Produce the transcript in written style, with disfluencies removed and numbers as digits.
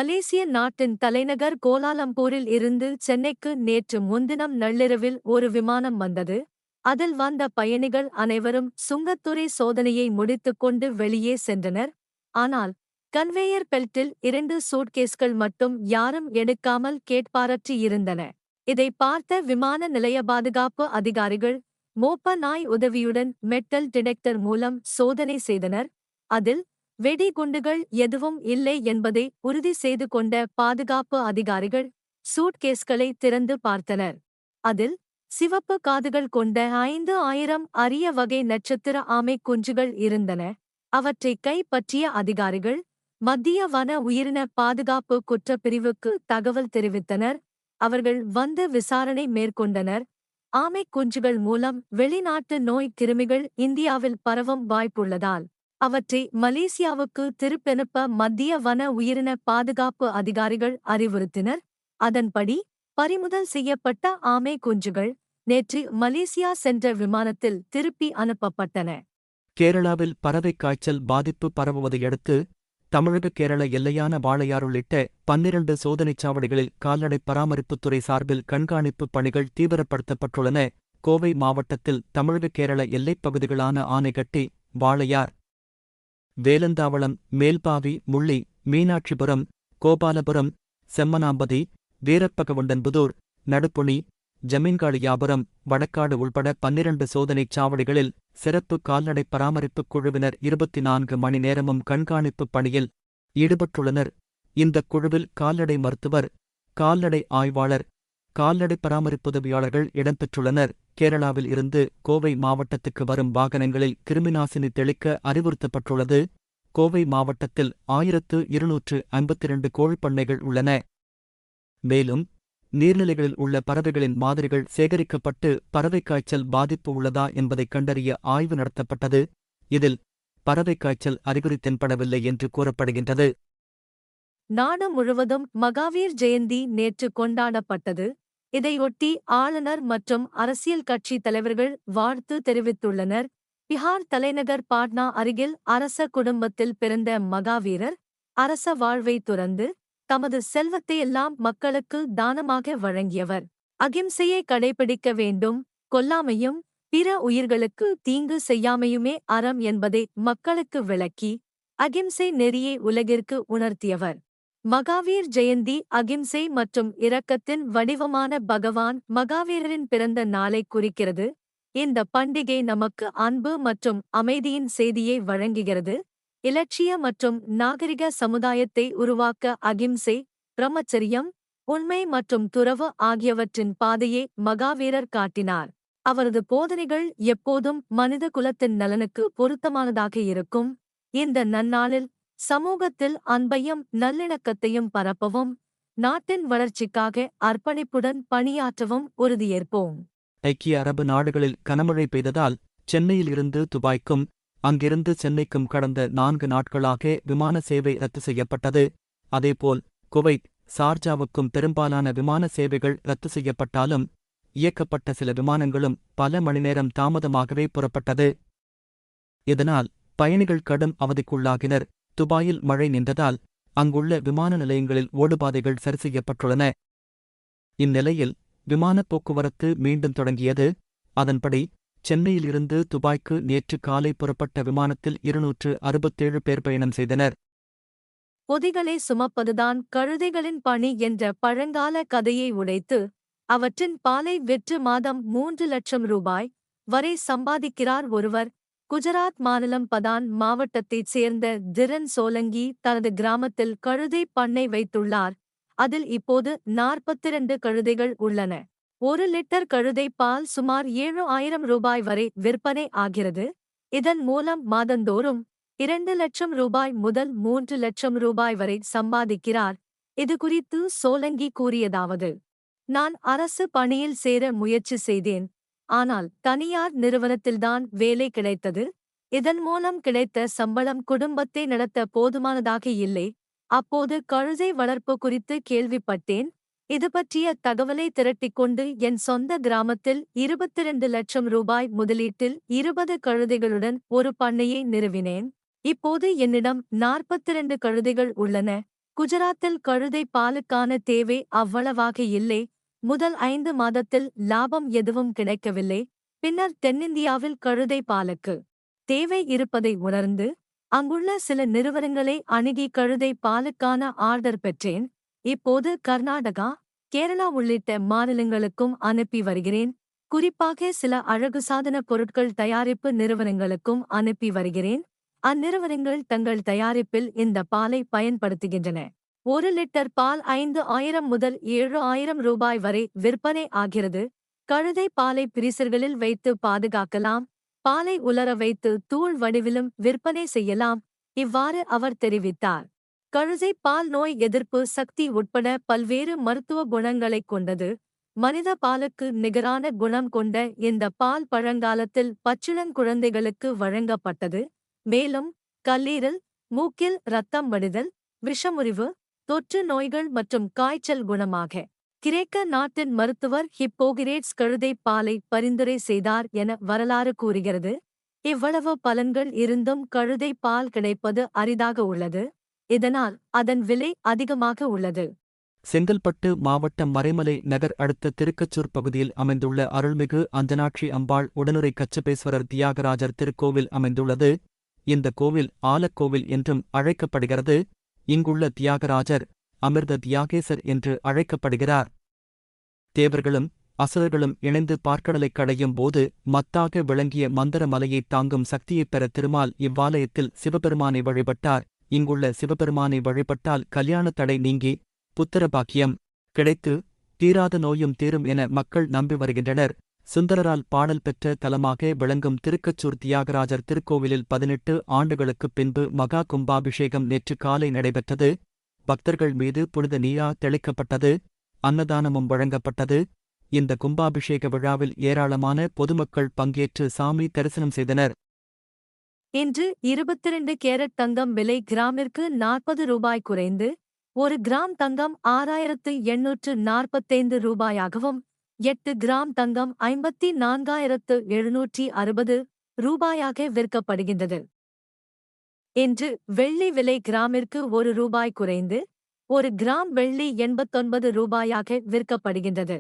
மலேசிய நாட்டின் தலைநகர் கோலாலம்பூரில் இருந்து சென்னைக்கு நேற்று முன்தினம் நள்ளிரவில் ஒரு விமானம் வந்தது. அதில் வந்த பயணிகள் அனைவரும் சுங்கத்துறை சோதனையை முடித்துக்கொண்டு வெளியே சென்றனர். ஆனால் கன்வேயர் பெல்ட்டில் 2 சூட்கேஸ்கள் மட்டும் யாரும் எடுக்காமல் கேட்பாரற்றி இருந்தன. இதை பார்த்த விமான நிலைய பாதுகாப்பு அதிகாரிகள் மோப்ப நாய் உதவியுடன் மெட்டல் டிடெக்டர் மூலம் சோதனை செய்தனர். அதில் வெடி குண்டுகள் எதுவும் இல்லை என்பதை உறுதி செய்து கொண்ட பாதுகாப்பு அதிகாரிகள் சூட்கேஸ்களை திறந்து பார்த்தனர். அதில் சிவப்பு காதுகள் கொண்ட 5000 அரிய வகை நட்சத்திர ஆமை குஞ்சுகள் இருந்தன. அவற்றை கைப்பற்றிய அதிகாரிகள் மத்திய வன உயிரின பாதுகாப்பு குற்றப்பிரிவுக்கு தகவல் தெரிவித்தனர். அவர்கள் வந்து விசாரணை மேற்கொண்டனர். ஆமை குஞ்சுகள் மூலம் வெளிநாட்டு நோய் கிருமிகள் இந்தியாவில் பரவும் வாய்ப்புள்ளதால் அவற்றை மலேசியாவுக்கு திருப்பெனுப்ப மத்திய வன உயிரின பாதுகாப்பு அதிகாரிகள் அறிவுறுத்தினர். அதன்படி பறிமுதல் செய்யப்பட்ட ஆமை குஞ்சுகள் நேற்று மலேசியா சென்ற விமானத்தில் திருப்பி அனுப்பப்பட்டன. கேரளாவில் பறவைக் காய்ச்சல் பாதிப்பு பரவுவதையடுத்து தமிழக கேரள எல்லையான வாளையார் உள்ளிட்ட 12 சோதனைச் சாவடிகளில் கால்நடை பராமரிப்புத்துறை சார்பில் கண்காணிப்பு பணிகள் தீவிரப்படுத்தப்பட்டுள்ளன. கோவை மாவட்டத்தில் தமிழக கேரள எல்லைப் பகுதிகளான ஆனைகட்டி, வாளையார், வேலந்தாவளம், மேல்பாவி, முள்ளி, மீனாட்சிபுரம், கோபாலபுரம், செம்மனாம்பதி, வீரப்பகவுண்டன்புதூர், நடுப்புணி, ஜமீன்காளியாபுரம், வடக்காடு உள்பட 12 சோதனைச் சாவடிகளில் சிறப்பு கால்நடை பராமரிப்புக் குழுவினர் 24 மணி நேரமும் கண்காணிப்புப் பணியில் ஈடுபட்டுள்ளனர். இந்தக் குழுவில் கால்நடை மருத்துவர், கால்நடை ஆய்வாளர், கால்நடை பராமரிப்புதவியாளர்கள் இடம்பெற்றுள்ளனர். கேரளாவில் இருந்து கோவை மாவட்டத்துக்கு வரும் வாகனங்களில் கிருமிநாசினி தெளிக்க அறிவுறுத்தப்பட்டுள்ளது. கோவை மாவட்டத்தில் 1252 கோழிப்பண்ணைகள் உள்ளன. மேலும் நீர்நிலைகளில் உள்ள பறவைகளின் மாதிரிகள் சேகரிக்கப்பட்டு பறவைக் காய்ச்சல் பாதிப்பு உள்ளதா என்பதைக் கண்டறிய ஆய்வு நடத்தப்பட்டது. இதில் பறவைக் காய்ச்சல் அறிகுறி தென்படவில்லை என்று கூறப்படுகின்றது. நாடு முழுவதும் மகாவீர் ஜெயந்தி நேற்று கொண்டாடப்பட்டது. இதையொட்டி ஆளுநர் மற்றும் அரசியல் கட்சி தலைவர்கள் வாழ்த்து தெரிவித்துள்ளனர். பிஹார் தலைநகர் பாட்னா அருகில் அரச குடும்பத்தில் பிறந்த மகாவீரர் அரச வாழ்வை துறந்து தமது செல்வத்தையெல்லாம் மக்களுக்கு தானமாக வழங்கியவர். அகிம்சையை கடைபிடிக்க வேண்டும், கொல்லாமையும் பிற உயிர்களுக்கு தீங்கு செய்யாமையுமே அறம் என்பதை மக்களுக்கு விளக்கி அகிம்சை நெறியை உலகிற்கு உணர்த்தியவர். மகாவீர் ஜெயந்தி அகிம்சை மற்றும் இரக்கத்தின் வடிவமான பகவான் மகாவீரரின் பிறந்த நாளை குறிக்கிறது. இந்த பண்டிகை நமக்கு அன்பு மற்றும் அமைதியின் செய்தியை வழங்குகிறது. இலட்சிய மற்றும் நாகரிக சமுதாயத்தை உருவாக்க அகிம்சை, பிரம்மச்சரியம், உண்மை மற்றும் துறவு ஆகியவற்றின் பாதையை மகாவீரர் காட்டினார். அவரது போதனைகள் எப்போதும் மனித குலத்தின் நலனுக்கு பொருத்தமானதாக இருக்கும். இந்த நன்னாளில் சமூகத்தில் அன்பையும் நல்லிணக்கத்தையும் பரப்பவும் நாட்டின் வளர்ச்சிக்காக அர்ப்பணிப்புடன் பணியாற்றவும் உறுதியேற்போம். ஐக்கிய அரபு நாடுகளில் கனமழை பெய்ததால் சென்னையில் இருந்து துபாய்க்கும் அங்கிருந்து சென்னைக்கும் கடந்த 4 நாட்களாக விமான சேவை ரத்து செய்யப்பட்டது. அதேபோல் குவைத், சார்ஜாவுக்கும் பெரும்பாலான விமான சேவைகள் ரத்து செய்யப்பட்டாலும் இயக்கப்பட்ட சில விமானங்களும் பல மணிநேரம் தாமதமாகவே புறப்பட்டது. இதனால் பயணிகள் கடும் அவதிக்குள்ளாகினர். துபாயில் மழை நின்றதால் அங்குள்ள விமான நிலையங்களில் ஓடுபாதைகள் சரி செய்யப்பட்டுள்ளன. இந்நிலையில் விமானப் போக்குவரத்து மீண்டும் தொடங்கியது. அதன்படி சென்னையில் இருந்து துபாய்க்கு நேற்று காலை புறப்பட்ட விமானத்தில் 267 பேர் பயணம் செய்தனர். பொதிகளை சுமப்பதுதான் கழுதைகளின் பணி என்ற பழங்கால கதையை உடைத்து அவற்றின் பாலை விற்று மாதம் 3 லட்சம் ரூபாய் வரை சம்பாதிக்கிறார் ஒருவர். குஜராத் மாநிலம் பதான் மாவட்டத்தைச் சேர்ந்த திரன் சோலங்கி தனது கிராமத்தில் கழுதை பண்ணை வைத்துள்ளார். அதில் இப்போது 42 கழுதைகள் உள்ளன. 1 லிட்டர் கழுதை பால் சுமார் 7000 ரூபாய் வரை விற்பனை ஆகிறது. இதன் மூலம் மாதந்தோறும் 2 லட்சம் ரூபாய் முதல் 3 லட்சம் ரூபாய் வரை சம்பாதிக்கிறார். இதுகுறித்து சோலங்கி கூறியதாவது: நான் அரசு பணியில் சேர முயற்சி செய்தேன். ஆனால் தனியார் நிறுவனத்தில்தான் வேலை கிடைத்தது. இதன் மூலம் கிடைத்த சம்பளம் குடும்பத்தை நடத்த போதுமானதாக இல்லை. அப்போது கழுதை வளர்ப்பு குறித்து கேள்விப்பட்டேன். இது பற்றிய தகவலை திரட்டிக்கொண்டு என் சொந்த கிராமத்தில் 22 லட்சம் ரூபாய் முதலீட்டில் 20 கழுதைகளுடன் ஒரு பண்ணையை நிறுவினேன். இப்போது என்னிடம் 42 கழுதைகள் உள்ளன. குஜராத்தில் கழுதை பாலுக்கான தேவை அவ்வளவாக இல்லை. முதல் 5 மாதத்தில் லாபம் எதுவும் கிடைக்கவில்லை. பின்னர் தென்னிந்தியாவில் கழுதை பாலுக்கு தேவை இருப்பதை உணர்ந்து அங்குள்ள சில நிறுவனங்களை அணுகி கழுதை பாலுக்கான ஆர்டர் பெற்றேன். இப்போது கர்நாடகா, கேரளா உள்ளிட்ட மாநிலங்களுக்கும் அனுப்பி வருகிறேன். குறிப்பாக சில அழகு சாதன பொருட்கள் தயாரிப்பு நிறுவனங்களுக்கும் அனுப்பி வருகிறேன். அந்நிறுவனங்கள் தங்கள் தயாரிப்பில் இந்த பாலை பயன்படுத்துகின்றன. 1 லிட்டர் பால் 5,000 முதல் 7,000 ரூபாய் வரை விற்பனை ஆகிறது. கழுதை பாலை பிரீசர்களில் வைத்து பாதுகாக்கலாம். பாலை உலர வைத்து தூள் வடிவிலும் விற்பனை செய்யலாம். இவ்வாறு அவர் தெரிவித்தார். கழுதை பால் நோய் எதிர்ப்பு சக்தி உட்பட பல்வேறு மருத்துவ குணங்களைக் கொண்டது. மனித பாலுக்கு நிகரான குணம் கொண்ட இந்த பால் பழங்காலத்தில் பச்சிளங்குழந்தைகளுக்கு வழங்கப்பட்டது. மேலும் கல்லீரல், மூக்கில் இரத்தம் வடிதல், விஷமுறிவு, தொற்று நோய்கள் மற்றும் காய்ச்சல் குணமாக கிரேக்க நாட்டின் மருத்துவர் ஹிப்போகிரேட்ஸ் கழுதை பாலை பரிந்துரை செய்தார் என வரலாறு கூறுகிறது. இவ்வளவு பலன்கள் இருந்தும் கழுதை பால் கிடைப்பது அரிதாக உள்ளது. இதனால் அதன் விலை அதிகமாக உள்ளது. செங்கல்பட்டு மாவட்டம் மறைமலை நகர் அடுத்த திருக்கச்சூர் பகுதியில் அமைந்துள்ள அருள்மிகு அஞ்சனாட்சி அம்பாள் உடனுறை கச்சபேஸ்வரர் தியாகராஜர் திருக்கோவில் அமைந்துள்ளது. இந்த கோவில் ஆலக்கோவில் என்றும் அழைக்கப்படுகிறது. இங்குள்ள தியாகராஜர் அமிர்த தியாகேசர் என்று அழைக்கப்படுகிறார். தேவர்களும் அசுரர்களும் இணைந்து பார்க்கடலைக் கடையும் போது மத்தாக விளங்கிய மந்தர மலையைத் தாங்கும் சக்தியைப் பெற திருமால் இவ்வாலயத்தில் சிவபெருமானை வழிபட்டார். இங்குள்ள சிவபெருமானை வழிபட்டால் கல்யாண தடை நீங்கி புத்திர பாக்கியம் கிடைத்து தீராத நோயும் தீரும் என மக்கள் நம்பி வருகின்றனர். சுந்தரரால் பாடல் பெற்ற தலமாக விளங்கும் திருக்கச்சூர் தியாகராஜர் திருக்கோவிலில் 18 ஆண்டுகளுக்குப் பின்பு மகா கும்பாபிஷேகம் நேற்று காலை நடைபெற்றது. பக்தர்கள் மீது புனித நீரா தெளிக்கப்பட்டது. அன்னதானமும் வழங்கப்பட்டது. இந்த கும்பாபிஷேக விழாவில் ஏராளமான பொதுமக்கள் பங்கேற்று சாமி தரிசனம் செய்தனர். இன்று 22 கேரட் தங்கம் விலை கிராமிற்கு 40 ரூபாய் குறைந்து 1 கிராம் தங்கம் 6,845 ரூபாயாகவும் 8 கிராம் தங்கம் 54,760 ரூபாயாக விற்கப்படுகின்றது. இன்று வெள்ளி விலை கிராமிற்கு 1 ரூபாய் குறைந்து 1 கிராம் வெள்ளி 89 ரூபாயாக விற்கப்படுகின்றது.